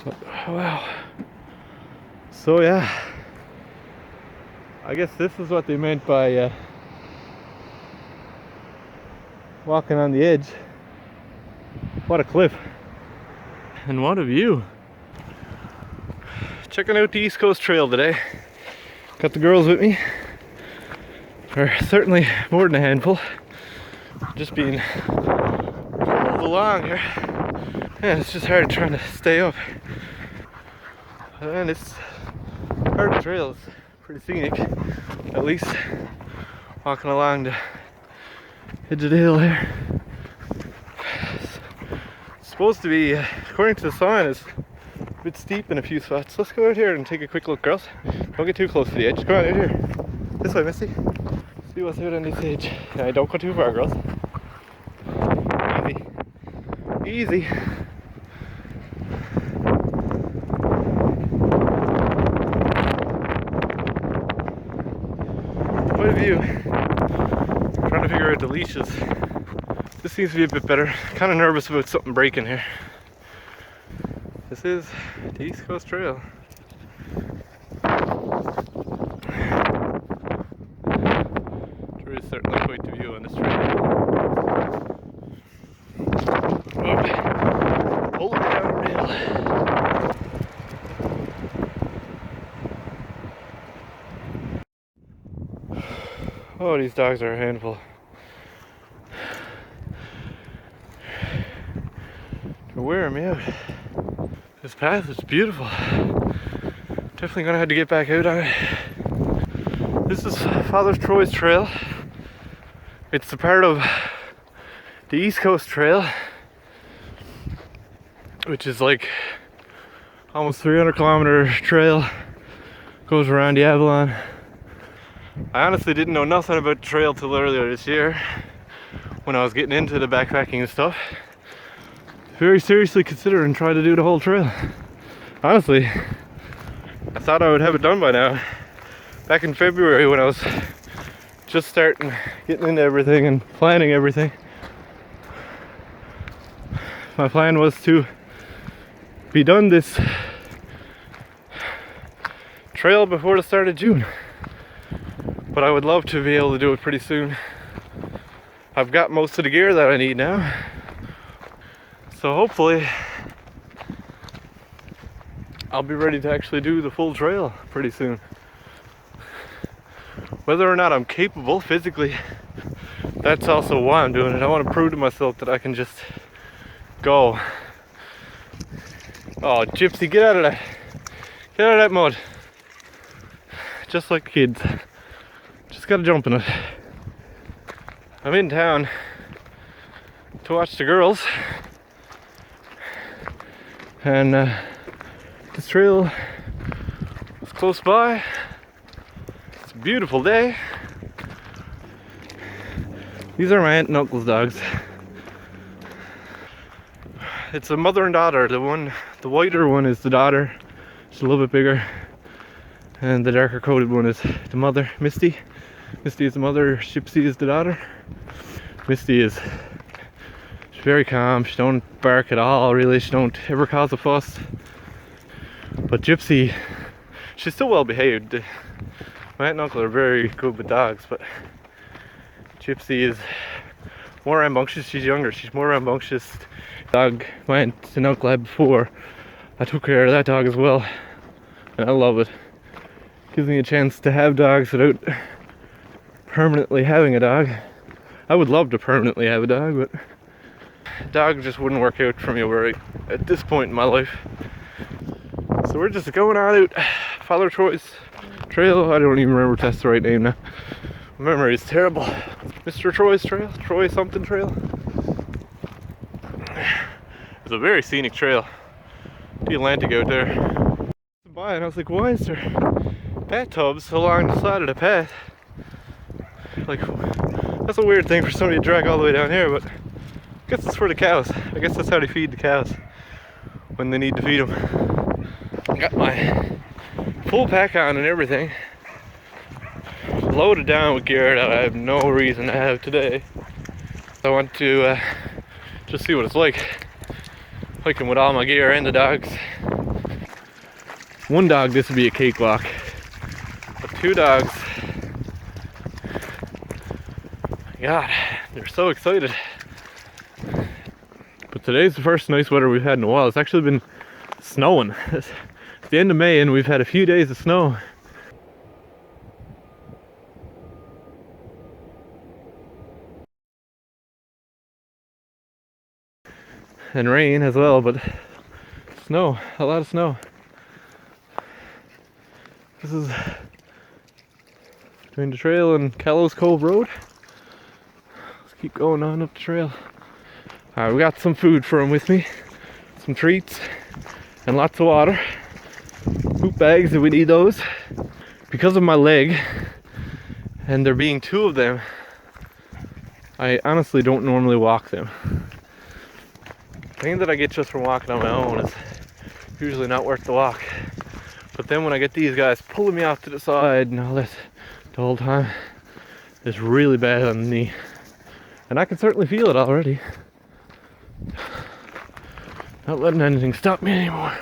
Wow. So yeah, I guess this is what they meant by walking on the edge. What a cliff. And what a view. Checking out the East Coast Trail today. Got the girls with me. They're certainly more than a handful. Just being pulled along here. Yeah, it's just hard trying to stay up. And it's hard to trail. It's pretty scenic. At least walking along the edge of the hill here. It's supposed to be, according to the sign, it's a bit steep in a few spots. Let's go out here and take a quick look, girls. Don't get too close to the edge. Come on out here. This way, Misty. See what's out on this edge. Yeah, don't go too far, girls. Easy. Easy. What a view. I'm trying to figure out the leashes. This seems to be a bit better. Kind of nervous about something breaking here. This is the East Coast Trail. There is certainly quite the view on this trail. Oh, pull it down the rail. Oh, these dogs are a handful. They're wearing me out. This path is beautiful. Definitely gonna have to get back out on it. This is Father Troy's Trail. It's a part of the East Coast Trail, which is like almost 300-kilometer trail. Goes around the Avalon. I honestly didn't know nothing about the trail till earlier this year when I was getting into the backpacking and stuff. Very seriously considering trying to do the whole trail. Honestly, I thought I would have it done by now. Back in February when I was just starting getting into everything and planning everything. My plan was to be done this trail before the start of June. But I would love to be able to do it pretty soon. I've got most of the gear that I need now. So hopefully I'll be ready to actually do the full trail pretty soon. Whether or not I'm capable physically, that's also why I'm doing it. I want to prove to myself that I can just go. Oh, Gypsy, get out of that. Get out of that mud. Just like kids. Just gotta jump in it. I'm in town to watch the girls. And this trail is close by. It's a beautiful day. These are my aunt and uncle's dogs. It's a mother and daughter. The whiter one is the daughter. She's a little bit bigger. And the darker coated one is the mother, Misty. Misty is the mother, Gypsy is the daughter. Misty is very calm. She don't bark at all, really. She don't ever cause a fuss. But Gypsy, she's still well behaved. My aunt and uncle are very good with dogs, but Gypsy is more rambunctious. She's younger. She's more rambunctious. Dog my aunt and uncle had before. I took care of that dog as well, and I love it. Gives me a chance to have dogs without permanently having a dog. I would love to permanently have a dog, but dog just wouldn't work out for me at this point in my life. So we're just going on out Father Troy's Trail. I don't even remember if that's the right name now. My memory is terrible. Mr. Troy's Trail? Troy something trail? It's a very scenic trail. The Atlantic out there. By and I was like, why is there bathtubs along the side of the path? Like, that's a weird thing for somebody to drag all the way down here, but I guess it's for the cows. I guess that's how they feed the cows when they need to feed them. I got my full pack on and everything, loaded down with gear that I have no reason to have today. I want to just see what it's like hiking with all my gear and the dogs. One dog, this would be a cakewalk. But two dogs, God, they're so excited. But today's the first nice weather we've had in a while. It's actually been snowing. It's the end of May and we've had a few days of snow. And rain as well, but snow, a lot of snow. This is between the trail and Callows Cove Road. Let's keep going on up the trail. Alright, we got some food for him with me. Some treats and lots of water. Poop bags if we need those. Because of my leg and there being two of them, I honestly don't normally walk them. The thing that I get just from walking on my own is usually not worth the walk. But then when I get these guys pulling me off to the side and all this the whole time, it's really bad on the knee. And I can certainly feel it already. Not letting anything stop me anymore.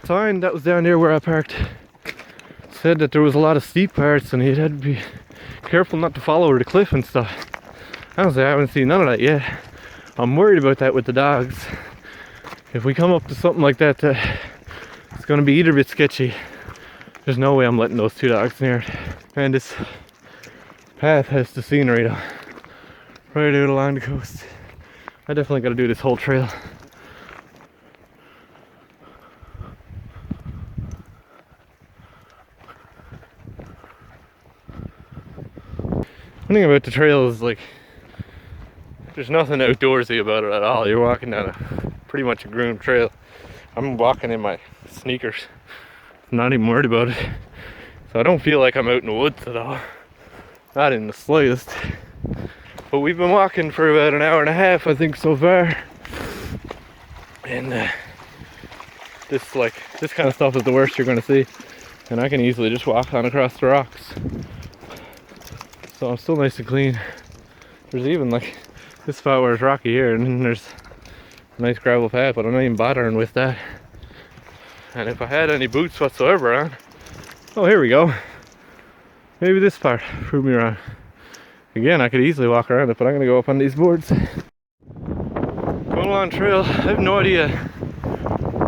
The sign that was down there where I parked said that there was a lot of steep parts and you had to be careful not to fall over the cliff and stuff. Honestly, I haven't seen none of that yet. I'm worried about that with the dogs. If we come up to something like that, it's going to be either bit sketchy. There's no way I'm letting those two dogs near it. And this path has the scenery though, right out along the coast. I definitely got to do this whole trail. One thing about the trail is like, there's nothing outdoorsy about it at all. You're walking down a pretty much a groomed trail. I'm walking in my sneakers. I'm not even worried about it. So I don't feel like I'm out in the woods at all. Not in the slightest. But we've been walking for about an hour and a half, I think, so far. And this kind of stuff is the worst you're gonna see. And I can easily just walk on across the rocks. So I'm still nice and clean. There's even like this spot where it's rocky here, and then there's a nice gravel path, but I'm not even bothering with that. And if I had any boots whatsoever on, oh, here we go. Maybe this part proved me wrong. Again, I could easily walk around it, but I'm gonna go up on these boards. Going along trail, I have no idea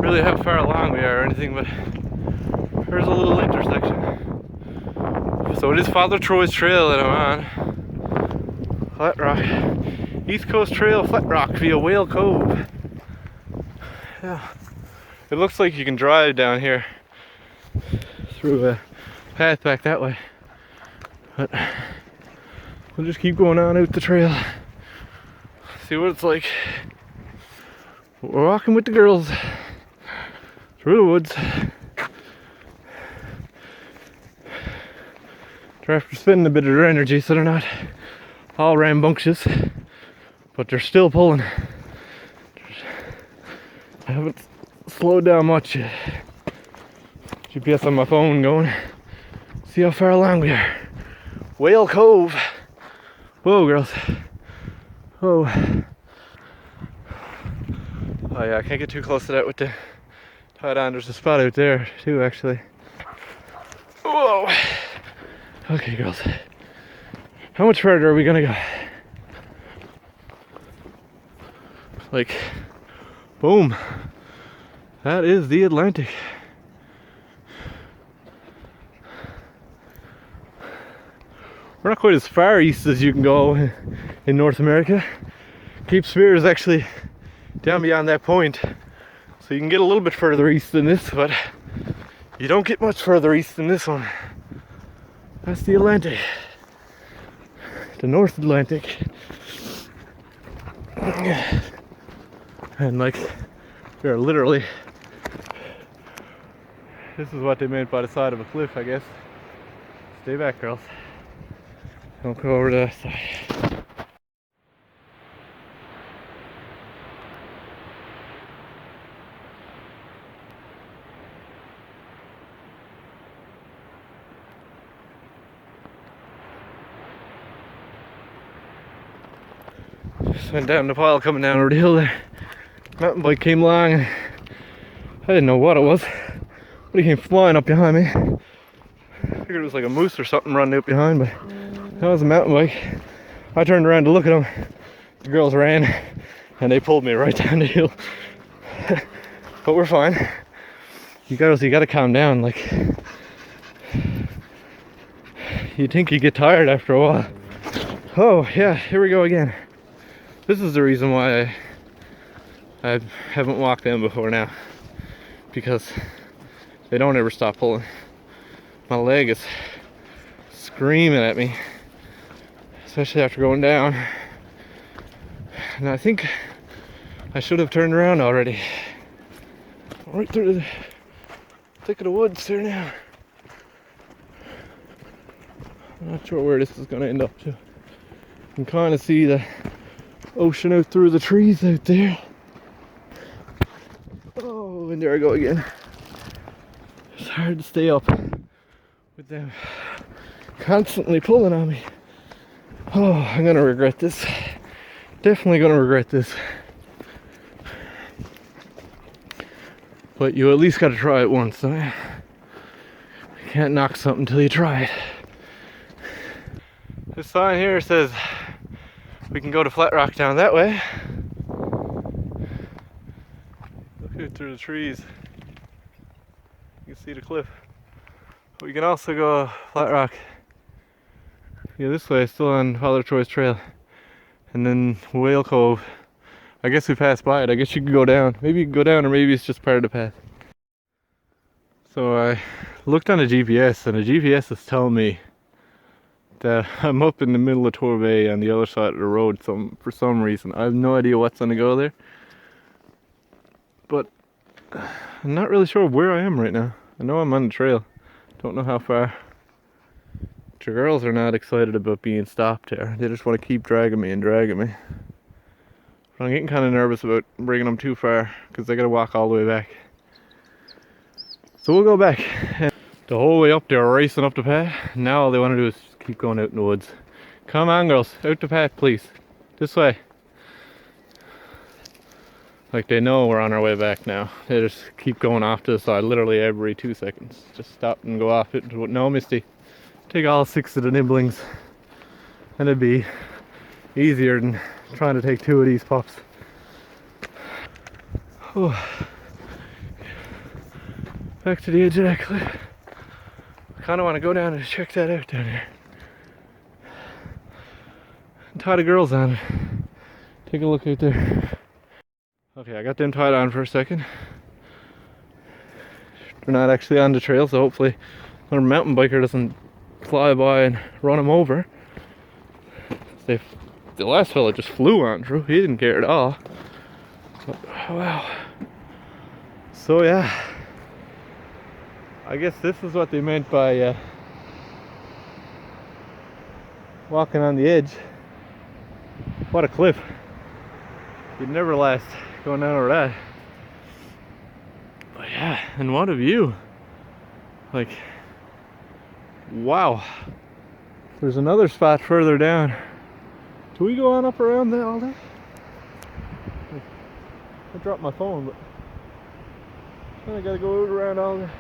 really how far along we are or anything, but there's a little intersection. So it is Father Troy's trail that I'm on. Flatrock. East Coast Trail, Flatrock via Whale Cove. Yeah. It looks like you can drive down here through a path back that way. But we'll just keep going on out the trail. See what it's like. We're walking with the girls through the woods. They're after spending a bit of their energy, so they're not all rambunctious, but they're still pulling. I haven't slowed down much yet. GPS on my phone going. See how far along we are. Whale Cove. Whoa, girls. Whoa. Oh yeah, I can't get too close to that with the tied on. There's a spot out there too, actually. Whoa. Okay, girls. How much further are we gonna go? Like, boom. That is the Atlantic. We're not quite as far east as you can go in North America. Cape Spear is actually down beyond that point. So you can get a little bit further east than this, but you don't get much further east than this one. That's the Atlantic. The North Atlantic. And like, we're literally, this is what they meant by the side of a cliff, I guess. Stay back, girls. Don't go over to that side. Just went down the pile coming down over the hill there. Mountain bike came along. I didn't know what it was. But he came flying up behind me. I figured it was like a moose or something running out behind, but that was a mountain bike. I turned around to look at him. The girls ran and they pulled me right down the hill. But we're fine. You gotta calm down. Like, you'd think you get tired after a while. Oh yeah, here we go again. This is the reason why I haven't walked them before now, because they don't ever stop pulling. My leg is screaming at me, especially after going down. And I think I should have turned around already. Right through the thick of the woods there now. I'm not sure where this is going to end up to. You can kind of see the ocean out through the trees out there. Oh, and there I go again. It's hard to stay up with them constantly pulling on me. Oh, I'm gonna regret this. Definitely gonna regret this. But you at least gotta try it once, huh? You can't knock something till you try it. This sign here says we can go to Flatrock down that way. Look out through the trees. You can see the cliff. But we can also go Flatrock. Yeah, this way, still on Father Troy's trail. And then Whale Cove. I guess we passed by it. I guess you can go down. Maybe you can go down, or maybe it's just part of the path. So I looked on the GPS, and the GPS is telling me that I'm up in the middle of Torbay on the other side of the road for some reason. I have no idea what's gonna go there. But I'm not really sure where I am right now. I know I'm on the trail. Don't know how far. The girls are not excited about being stopped here. They just want to keep dragging me and dragging me. But I'm getting kind of nervous about bringing them too far, because they gotta walk all the way back. So we'll go back. And the whole way up, they're racing up the path. Now all they want to do is keep going out in the woods. Come on, girls, out the path, please. This way. Like, they know we're on our way back now. They just keep going off to the side literally every 2 seconds. Just stop and go off it. No, Misty. Take all 6 of the nibblings. And it'd be easier than trying to take 2 of these pups. Oh. Back to the edge of that cliff. I kind of want to go down and check that out down there. And tie the girls on. Take a look out there. Okay, I got them tied on for a second. They're not actually on the trail, so hopefully our mountain biker doesn't fly by and run them over. The last fella just flew on through. He didn't care at all. But, wow. So yeah, I guess this is what they meant by walking on the edge. What a cliff. You'd never last going down over that. But yeah, and what a view. Like, wow. There's another spot further down. Do we go on up around that all day? I dropped my phone, but I gotta go around all the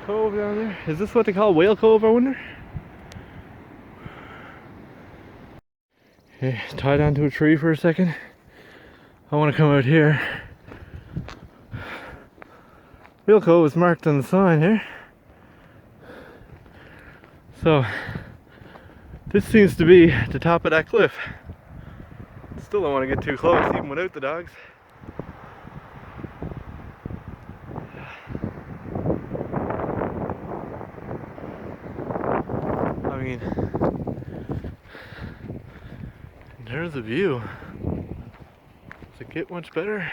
cove down there. Is this what they call Whale Cove, I wonder? Okay, tied onto a tree for a second. I want to come out here. Whale Cove is marked on the sign here. So, this seems to be the top of that cliff. Still don't want to get too close, even without the dogs. I mean, there's the view. Does it get much better?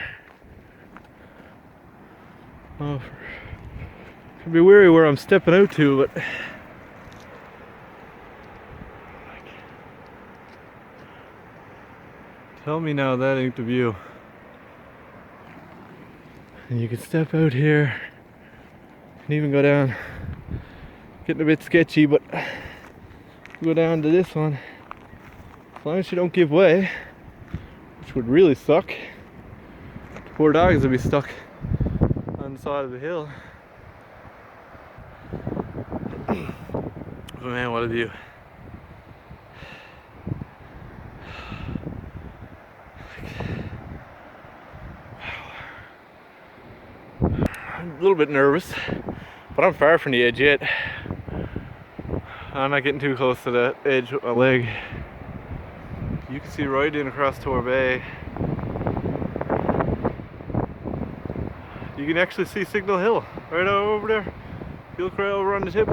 Oh, could be weary where I'm stepping out to, but tell me now that ain't the view. And you can step out here and even go down. Getting a bit sketchy, but go down to this one. As long as you don't give way, which would really suck. The poor dogs would be stuck on the side of the hill. But man, what a view. I'm a little bit nervous, but I'm far from the edge yet. I'm not getting too close to that edge with my leg. You can see right in across Torbay. You can actually see Signal Hill right over there. You'll cry over on the tip.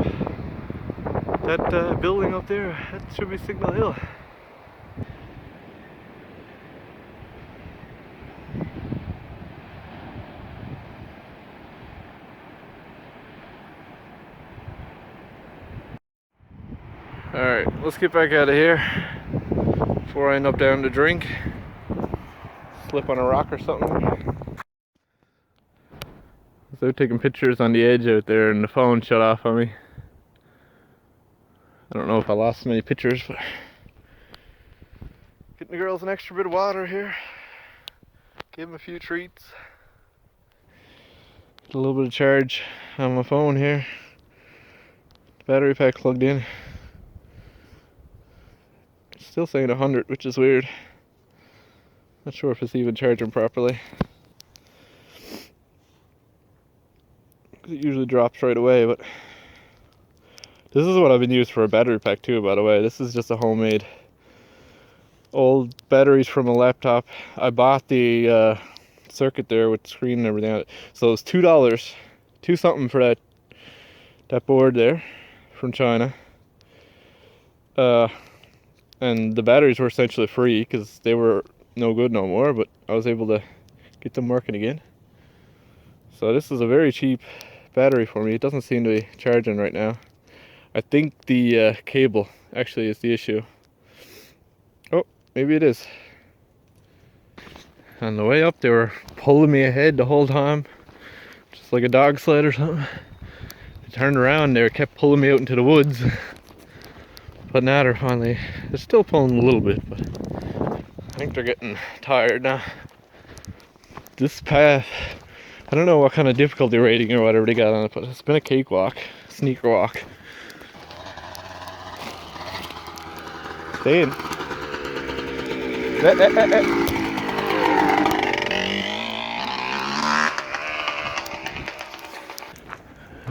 That building up there, that should be Signal Hill. Alright, let's get back out of here before I end up down to drink. Slip on a rock or something. So they're taking pictures on the edge out there and the phone shut off on me. I don't know if I lost many pictures, but getting the girls an extra bit of water here. Give them a few treats. Get a little bit of charge on my phone here. Battery pack plugged in. Still saying 100, which is weird. Not sure if it's even charging properly. It usually drops right away, but this is what I've been used for a battery pack too, by the way. This is just a homemade old batteries from a laptop. I bought the circuit there with the screen and everything on it. So it was $2, two something for that board there from China. And the batteries were essentially free because they were no good no more, but I was able to get them working again. So this is a very cheap battery for me. It doesn't seem to be charging right now. I think the cable actually is the issue. Oh, maybe it is. On the way up, they were pulling me ahead the whole time, just like a dog sled or something. They turned around, they kept pulling me out into the woods. But now they're still pulling a little bit, but I think they're getting tired now. This path, I don't know what kind of difficulty rating or whatever they got on it, but it's been a cakewalk, sneaker walk. Stay in. If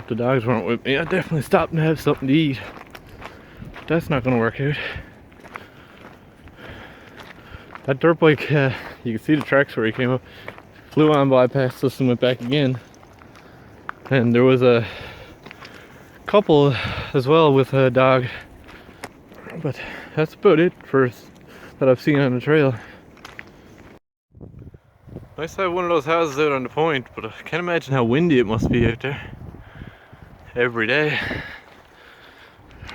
the dogs weren't with me, I'd definitely stop and have something to eat. That's not going to work out. That dirt bike, you can see the tracks where he came up. Flew on by past us and went back again. And there was a couple as well with a dog. But that's about it that I've seen on the trail. Nice to have one of those houses out on the point, but I can't imagine how windy it must be out there. Every day.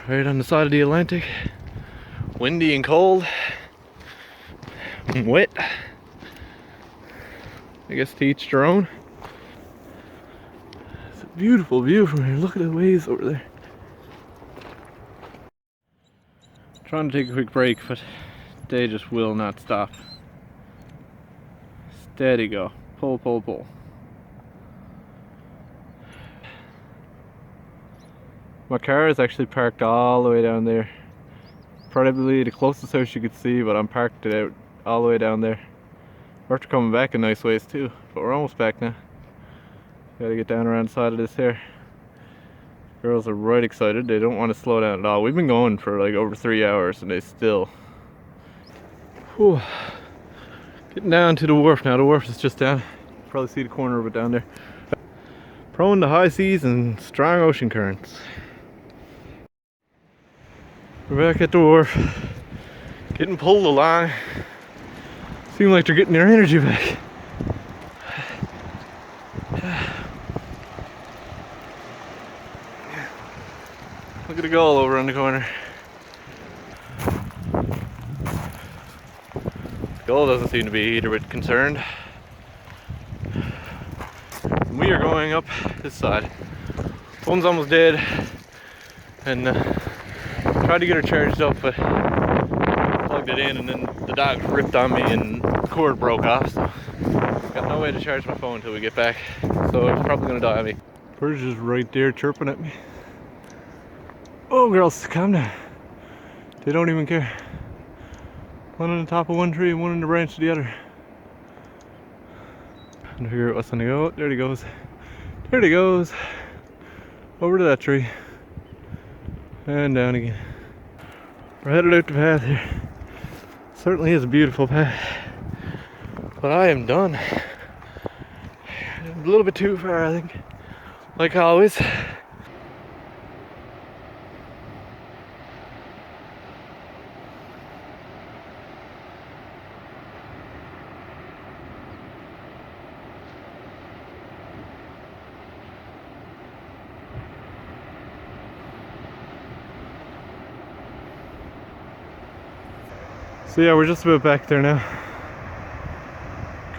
Right on the side of the Atlantic. Windy and cold. And wet. I guess to each their own. It's a beautiful view from here. Look at the waves over there. Trying to take a quick break, but they just will not stop. Steady go. Pull, pull, pull. My car is actually parked all the way down there. Probably the closest house you could see, but I'm parked it out all the way down there. We're after coming back a nice ways too, but we're almost back now. Gotta get down around the side of this here. Girls are right excited. They don't want to slow down at all. We've been going for like over 3 hours and they still... Whew. Getting down to the wharf now. The wharf is just down. Probably see the corner of it down there. Prone to high seas and strong ocean currents. We're back at the wharf. Getting pulled along. Seem like they're getting their energy back. Look at the gull over on the corner. The gull doesn't seem to be either bit concerned. We are going up this side. Phone's almost dead, and tried to get her charged up, but plugged it in, and then the dog ripped on me, and the cord broke off. So got no way to charge my phone until we get back. So it's probably gonna die on me. Bird's just right there chirping at me. Oh, girls, calm down. They don't even care. One on the top of one tree and one on the branch of the other. And figure out what's gonna go. There he goes. There he goes. Over to that tree. And down again. We're headed out the path here. Certainly is a beautiful path. But I am done. A little bit too far, I think. Like always. So yeah, we're just about back there now.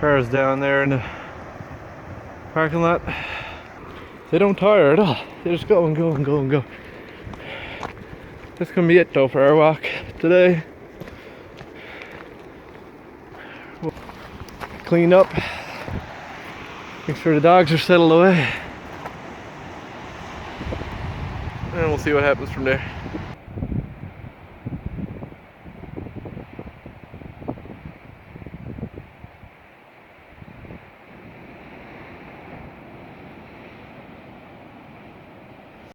Cars down there in the parking lot. They don't tire at all. They just go and go and go and go. That's gonna be it though for our walk today. We'll clean up. Make sure the dogs are settled away. And we'll see what happens from there.